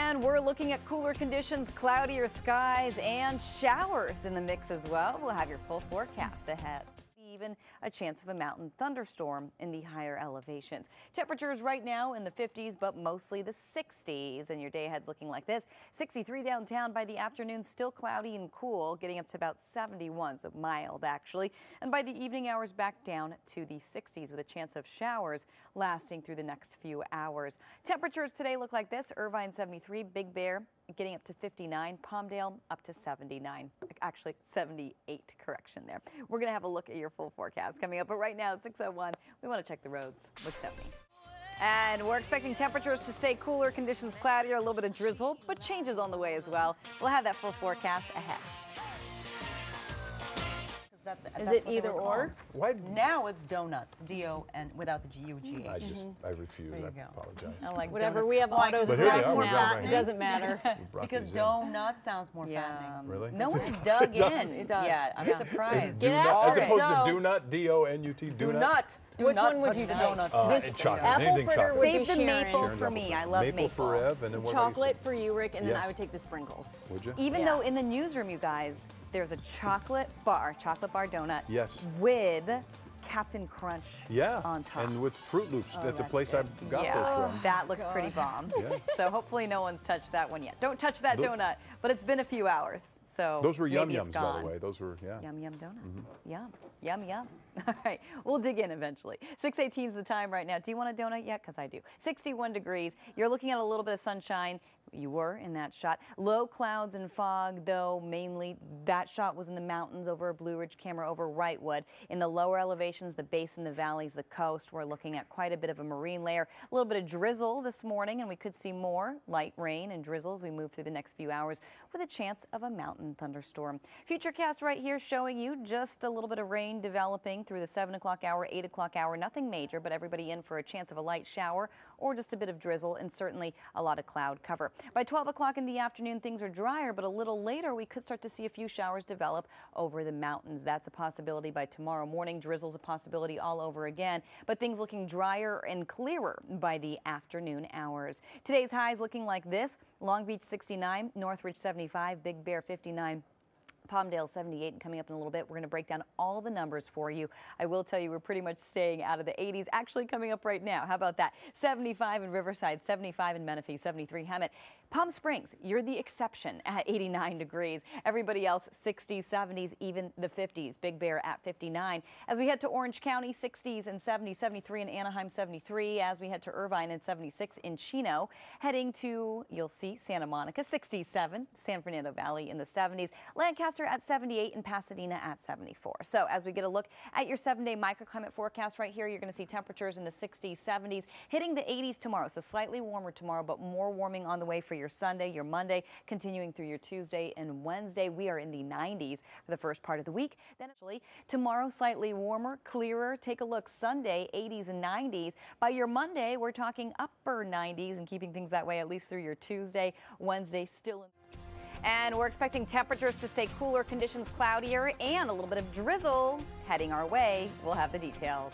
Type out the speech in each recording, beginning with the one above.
And we're looking at cooler conditions, cloudier skies, and showers in the mix as well. We'll have your full forecast ahead. Even a chance of a mountain thunderstorm in the higher elevations. Temperatures right now in the 50s, but mostly the 60s. And your day ahead's looking like this. 63 downtown by the afternoon, still cloudy and cool, getting up to about 71, so mild actually. And by the evening hours, back down to the 60s with a chance of showers lasting through the next few hours. Temperatures today look like this. Irvine 73, Big Bear getting up to 59, Palmdale up to 79, actually 78, correction there. We're going to have a look at your full forecast coming up, but right now at 6:01, we want to check the roads with Stephanie. And we're expecting temperatures to stay cooler, conditions cloudier, a little bit of drizzle, but changes on the way as well. We'll have that full forecast ahead. Is it either or? Why? Now it's donuts, D-O-N, without the G-U-G-H. I refuse. There you I go. apologize. I like whatever. donuts. We have autos But here we are, we're now. going It doesn't matter. Because donut sounds more fattening. Really? No one's dug in It does. yet. I'm surprised. Get as after opposed it. to do not, D-O-N-U-T, do not. Which one would you take? And chocolate, Apple anything fritter chocolate. would be Save the Sharon. maple for me. I love maple. for Ev, and then what Chocolate for you, Rick, and then Yeah. I would take the sprinkles. Would you? Even though in the newsroom, you guys, there's a chocolate bar donut. Yes. With Captain Crunch Yeah, on top. and with Fruit Loops at the that's place good. I got those from. That looked pretty bomb. Yeah. So hopefully no one's touched that one yet. Don't touch that donut, but it's been a few hours. So Those were Yum maybe it's Yums, by gone. the way. Those were, yeah. Yum Yum donut. Yum. Yum Yum. All right, we'll dig in eventually. 6:18 is the time right now. Do you want a donut yet? Because I do. 61 degrees. You're looking at a little bit of sunshine. You were in that shot. Low clouds and fog, though, mainly. That shot was in the mountains over Blue Ridge camera over Wrightwood. In the lower elevations, the basin, the valleys, the coast, we're looking at quite a bit of a marine layer. A little bit of drizzle this morning, and we could see more light rain and drizzle as we move through the next few hours with a chance of a mountain thunderstorm. Futurecast right here showing you just a little bit of rain developing through the 7 o'clock hour, 8 o'clock hour. Nothing major, but everybody in for a chance of a light shower or just a bit of drizzle and certainly a lot of cloud cover. By 12 o'clock in the afternoon, things are drier, but a little later, we could start to see a few showers develop over the mountains. That's a possibility by tomorrow morning. Drizzle's a possibility all over again, but things looking drier and clearer by the afternoon hours. Today's highs looking like this. Long Beach 69, Northridge 75, Big Bear 59. Palmdale 78, and coming up in a little bit, we're going to break down all the numbers for you. I will tell you we're pretty much staying out of the 80s, actually coming up right now. How about that? 75 in Riverside, 75 in Menifee, 73 Hemet. Palm Springs, you're the exception at 89 degrees. Everybody else 60s, 70s, even the 50s. Big Bear at 59. As we head to Orange County, 60s and 70s, 73 in Anaheim, 73. As we head to Irvine and 76 in Chino. Heading to, you'll see, Santa Monica, 67. San Fernando Valley in the 70s. Lancaster at 78 and Pasadena at 74. So as we get a look at your 7-day microclimate forecast right here, you're going to see temperatures in the 60s, 70s, hitting the 80s tomorrow. So slightly warmer tomorrow, but more warming on the way for your Sunday, your Monday, continuing through your Tuesday and Wednesday. We are in the 90s for the first part of the week. Then actually tomorrow, slightly warmer, clearer. Take a look. Sunday, 80s and 90s. By your Monday, we're talking upper 90s and keeping things that way at least through your Tuesday, Wednesday, still in. And we're expecting temperatures to stay cooler, conditions cloudier, and a little bit of drizzle heading our way. We'll have the details.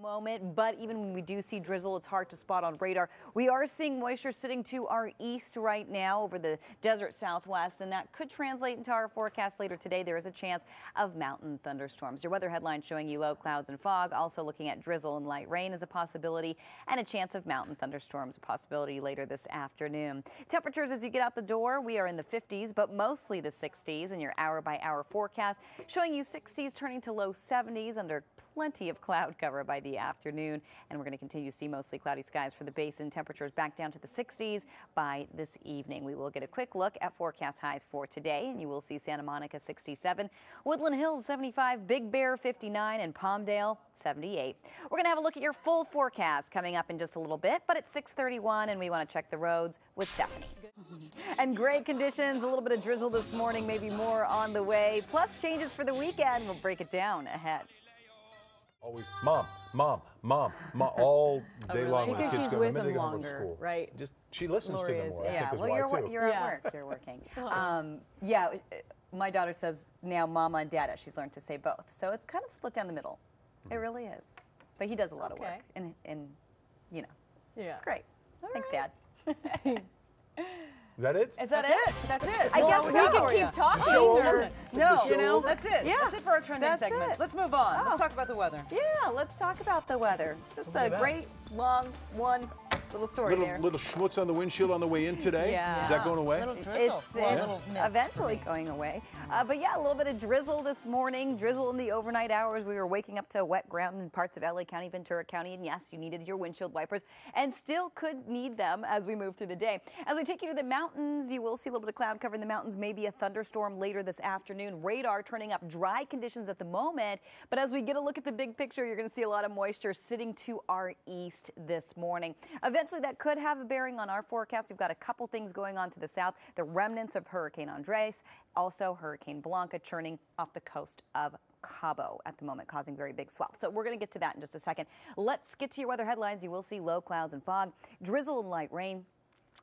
Moment, but even when we do see drizzle, it's hard to spot on radar. We are seeing moisture sitting to our east right now over the desert southwest, and that could translate into our forecast later today. There is a chance of mountain thunderstorms. Your weather headline showing you low clouds and fog, also looking at drizzle and light rain as a possibility, and a chance of mountain thunderstorms, a possibility later this afternoon. Temperatures as you get out the door, we are in the 50s, but mostly the 60s in your hour-by-hour forecast, showing you 60s turning to low 70s under plenty of cloud cover by the afternoon, and we're going to continue to see mostly cloudy skies for the basin. Temperatures back down to the 60s by this evening. We will get a quick look at forecast highs for today, and you will see Santa Monica 67, Woodland Hills 75, Big Bear 59, and Palmdale 78. We're going to have a look at your full forecast coming up in just a little bit, but it's 6:31, and we want to check the roads with Stephanie. And great conditions, a little bit of drizzle this morning, maybe more on the way, plus changes for the weekend. We'll break it down ahead. Always, mom, all day long. Because the kids she's go, with "When are they him gonna go to longer, school?" right? Just she listens Lori to them is, more. I Yeah, think is well, why you're too. at work. You're working. Yeah, my daughter says now mama and dada. She's learned to say both. So it's kind of split down the middle. It really is. But he does a lot of work. And you know, Yeah. it's great. Thanks, right. Dad. that it? Is that it? That's it. I guess we so. could keep talking. Show or- over. No, Show over. that's it. Yeah, That's it for our trending that's segment. it. Let's move on. Oh. Let's talk about the weather. Yeah, let's talk about the weather. Just Look a at that. great, long, one little story there. Little schmutz on the windshield on the way in today. Yeah. Is that going away? Little drizzle. It's, Well, a it's little mist eventually for me. going away. But yeah, a little bit of drizzle this morning, drizzle in the overnight hours. We were waking up to wet ground in parts of LA County, Ventura County, and yes, you needed your windshield wipers and still could need them as we move through the day. As we take you to the mountains, you will see a little bit of cloud cover in the mountains, maybe a thunderstorm later this afternoon. Radar turning up dry conditions at the moment, but as we get a look at the big picture, you're going to see a lot of moisture sitting to our east this morning. Eventually, that could have a bearing on our forecast. We've got a couple things going on to the south, the remnants of Hurricane Andres, also Hurricane Blanca churning off the coast of Cabo at the moment, causing very big swells. So we're going to get to that in just a second. Let's get to your weather headlines. You will see low clouds and fog, drizzle and light rain,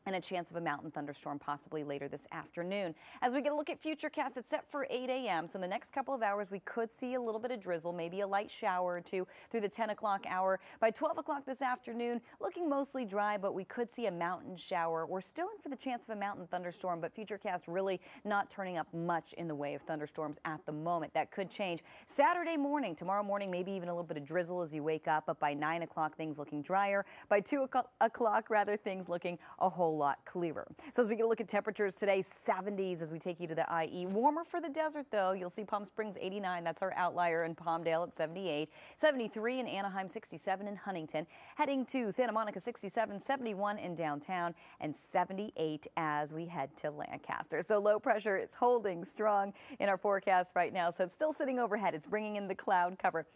and a chance of a mountain thunderstorm possibly later this afternoon. As we get a look at Futurecast, it's set for 8 a.m. So in the next couple of hours, we could see a little bit of drizzle, maybe a light shower or two through the 10 o'clock hour. By 12 o'clock this afternoon, looking mostly dry, but we could see a mountain shower. We're still in for the chance of a mountain thunderstorm, but Futurecast really not turning up much in the way of thunderstorms at the moment. That could change Saturday morning, tomorrow morning, maybe even a little bit of drizzle as you wake up, but by 9 o'clock, things looking drier. By 2 o'clock, rather, things looking a whole lot clearer. So as we get a look at temperatures today, 70s as we take you to the IE. Warmer for the desert, though. You'll see Palm Springs 89. That's our outlier, in Palmdale at 78. 73 in Anaheim, 67 in Huntington. Heading to Santa Monica, 67, 71 in downtown, and 78 as we head to Lancaster. So low pressure is holding strong in our forecast right now. So it's still sitting overhead. It's bringing in the cloud cover.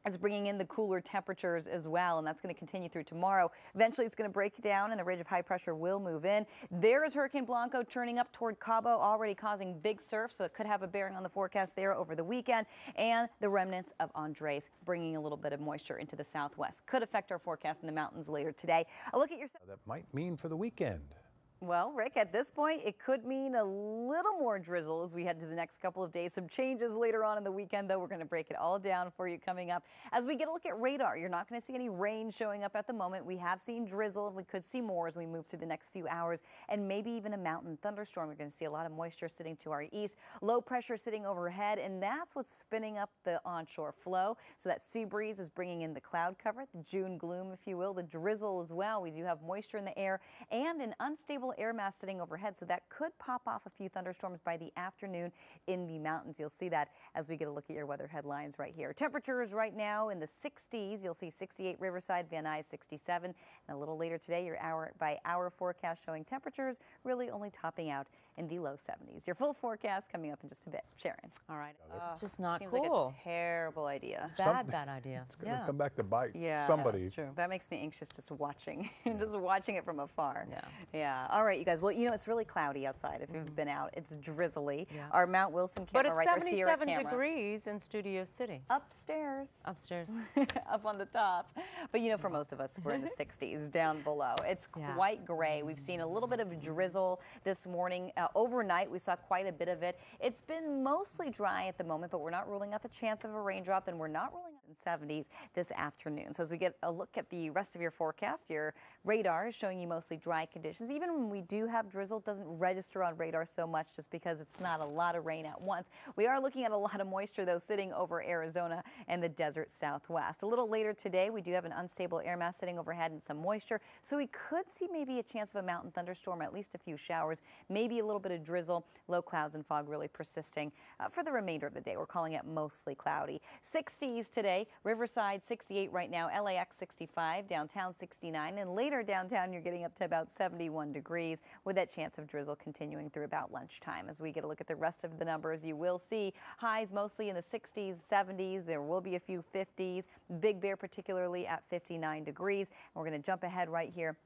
It's bringing in the cooler temperatures as well, and that's going to continue through tomorrow. Eventually, it's going to break down, and the ridge of high pressure will move in. There is Hurricane Blanco turning up toward Cabo, already causing big surf, so it could have a bearing on the forecast there over the weekend. And the remnants of Andres bringing a little bit of moisture into the southwest. Could affect our forecast in the mountains later today. A look at your... That might mean for the weekend. Well, Rick, at this point, it could mean a little more drizzle as we head to the next couple of days. Some changes later on in the weekend, though. We're going to break it all down for you coming up. As we get a look at radar, you're not going to see any rain showing up at the moment. We have seen drizzle, and we could see more as we move through the next few hours, and maybe even a mountain thunderstorm. We're going to see a lot of moisture sitting to our east, low pressure sitting overhead, and that's what's spinning up the onshore flow. So that sea breeze is bringing in the cloud cover, the June gloom, if you will, the drizzle as well. We do have moisture in the air and an unstable air mass sitting overhead, so that could pop off a few thunderstorms by the afternoon in the mountains. You'll see that as we get a look at your weather headlines right here. Temperatures right now in the 60s. You'll see 68 Riverside, Van Nuys 67, and a little later today, your hour-by-hour forecast showing temperatures really only topping out in the low 70s. Your full forecast coming up in just a bit. Sharon. All right. It's just not Seems cool. like a terrible idea. Bad idea. It's going to come back to bite Yeah, somebody. That's true. That makes me anxious just watching, just watching it from afar. Yeah. Yeah. All right, you guys. Well, you know, it's really cloudy outside. If you've been out, it's drizzly. Yeah. Our Mount Wilson But camera, it's right? Our Sierra 77 camera. degrees in Studio City. Upstairs. Upstairs. Up on the top. But you know, for most of us, we're in the 60s down below. It's Yeah. quite gray. We've seen a little bit of drizzle this morning. Overnight, we saw quite a bit of it. It's been mostly dry at the moment, but we're not ruling out the chance of a raindrop, and we're not ruling out in 70s this afternoon. So as we get a look at the rest of your forecast, your radar is showing you mostly dry conditions. Even when we do have drizzle, it doesn't register on radar so much just because it's not a lot of rain at once. We are looking at a lot of moisture, though, sitting over Arizona and the desert southwest. A little later today, we do have an unstable air mass sitting overhead and some moisture, so we could see maybe a chance of a mountain thunderstorm, at least a few showers, maybe a little bit of drizzle, low clouds and fog really persisting for the remainder of the day. We're calling it mostly cloudy. 60s today, Riverside 68 right now, LAX 65, downtown 69, and later downtown you're getting up to about 71 degrees with that chance of drizzle continuing through about lunchtime. As we get a look at the rest of the numbers, you will see highs mostly in the 60s, 70s. There will be a few 50s. Big Bear particularly at 59 degrees. And we're going to jump ahead right here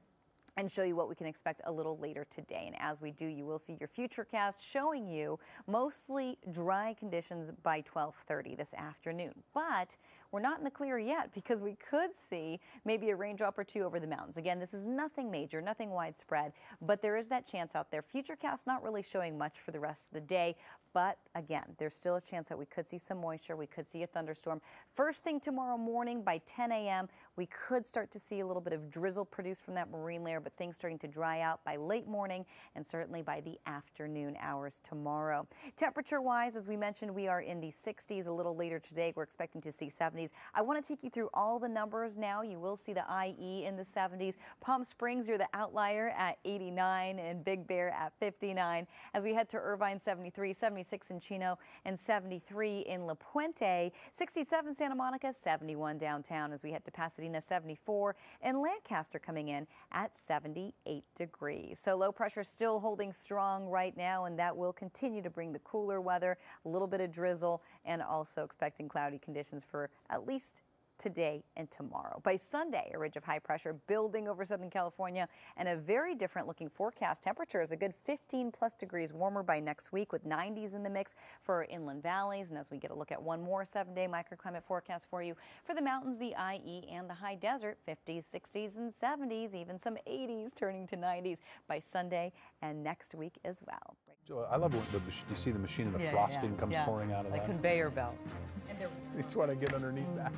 and show you what we can expect a little later today. And as we do, you will see your Futurecast showing you mostly dry conditions by 12:30 this afternoon. But we're not in the clear yet because we could see maybe a raindrop or two over the mountains. Again, this is nothing major, nothing widespread, but there is that chance out there. Futurecast not really showing much for the rest of the day, but again, there's still a chance that we could see some moisture, we could see a thunderstorm. First thing tomorrow morning by 10 a.m., we could start to see a little bit of drizzle produced from that marine layer, but but things starting to dry out by late morning and certainly by the afternoon hours tomorrow. Temperature-wise, as we mentioned, we are in the 60s. A little later today, we're expecting to see 70s. I want to take you through all the numbers now. You will see the IE in the 70s. Palm Springs, you're the outlier at 89, and Big Bear at 59. As we head to Irvine, 73, 76 in Chino, and 73 in La Puente, 67 Santa Monica, 71 downtown. As we head to Pasadena, 74, and Lancaster coming in at 78 degrees. So low pressure still holding strong right now, and that will continue to bring the cooler weather, a little bit of drizzle, and also expecting cloudy conditions for at least today and tomorrow. By Sunday, a ridge of high pressure building over Southern California and a very different looking forecast. Temperatures a good 15+ degrees warmer by next week with 90s in the mix for inland valleys. And as we get a look at one more 7-day microclimate forecast for you for the mountains, the IE and the high desert, 50s, 60s and 70s, even some 80s turning to 90s by Sunday and next week as well. I love when you see the machine and the frosting comes pouring out of like that. conveyor belt. And they're That's what I get underneath that.